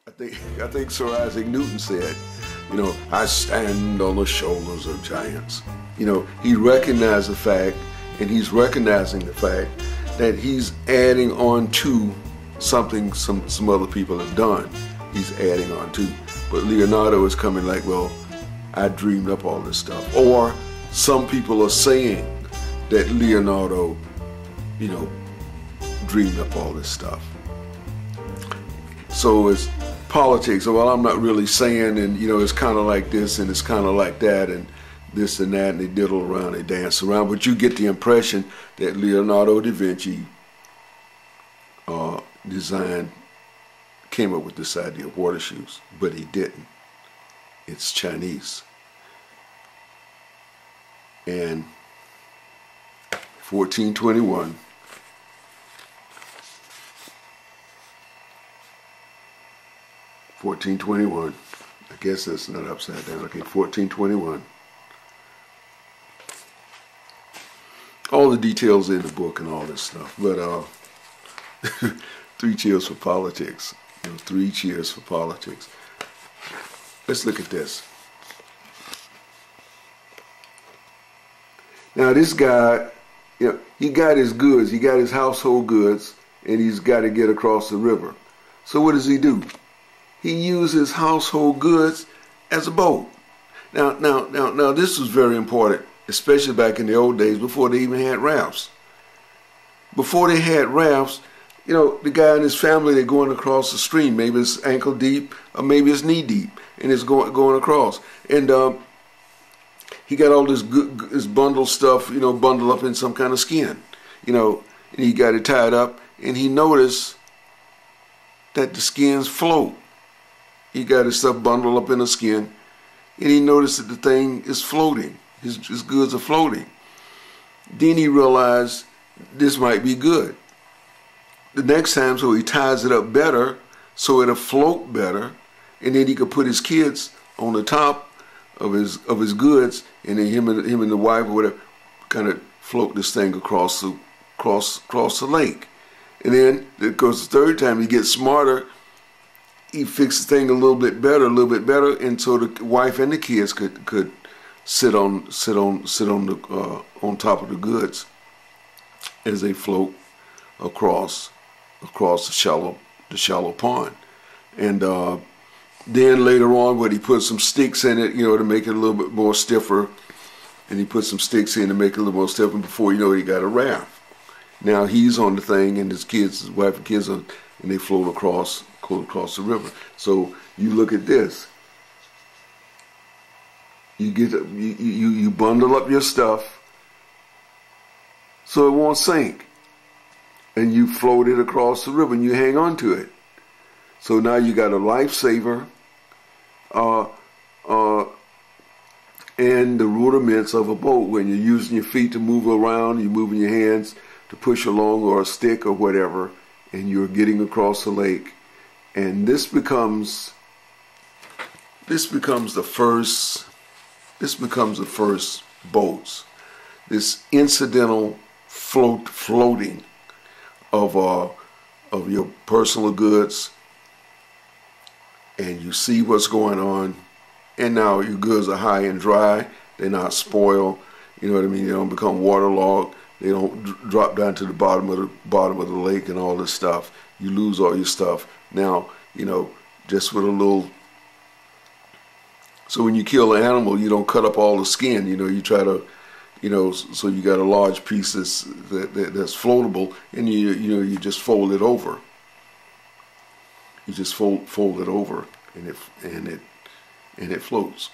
I think Sir Isaac Newton said, I stand on the shoulders of giants. He recognized the fact, and he's recognizing the fact that he's adding on to something some other people have done. He's adding on to. But Leonardo is coming like, well, I dreamed up all this stuff. Or some people are saying that Leonardo, dreamed up all this stuff. So it's politics. Well, I'm not really saying, and it's kind of like this and it's kind of like that and this and that, and they diddle around, they dance around. But you get the impression that Leonardo da Vinci came up with this idea of water shoes, but he didn't. It's Chinese. And 1421, I guess that's not upside down. Okay, 1421. All the details in the book and all this stuff, but 3 cheers for politics. 3 cheers for politics. Let's look at this. Now this guy, he got his goods, he got his household goods, and he's got to get across the river. So what does he do? He uses household goods as a boat. Now this was very important, especially back in the old days before they even had rafts. Before they had rafts, the guy and his family, they're going across the stream. Maybe it's ankle deep or maybe it's knee deep, and it's going across. And he got all this bundle stuff, bundled up in some kind of skin, and he got it tied up, and he noticed that the skins float. He got his stuff bundled up in a skin, and he noticed that the thing is floating. His goods are floating. Then he realized this might be good. The next time, so he ties it up better, so it'll float better, and then he could put his kids on the top of his goods, and then him and the wife or whatever kind of float this thing across the lake. And then, of course, the third time he gets smarter. He fixed the thing a little bit better, and so the wife and the kids could sit on top of the goods as they float across the shallow pond. And then later on, he put some sticks in it, to make it a little bit more stiffer, and he put some sticks in to make it a little more stiffer. Before he got a raft. Now he's on the thing, and his wife and kids and they float across the river. So you look at this. You bundle up your stuff so it won't sink, and you float it across the river and you hang on to it. So now you got a lifesaver and the rudiments of a boat. When you're using your feet to move around, you're moving your hands to push along, or a stick or whatever, and you're getting across the lake. And this becomes the first boats. This incidental floating of your personal goods, and you see what's going on, and now your goods are high and dry. They're not spoiled. You know what I mean? They don't become waterlogged. They don't drop down to the bottom of the lake and all this stuff. You lose all your stuff. Now, just with a little. So when you kill an animal, you don't cut up all the skin. You try to, so you got a large piece that's floatable, and you just fold it over. You just fold it over, and it floats.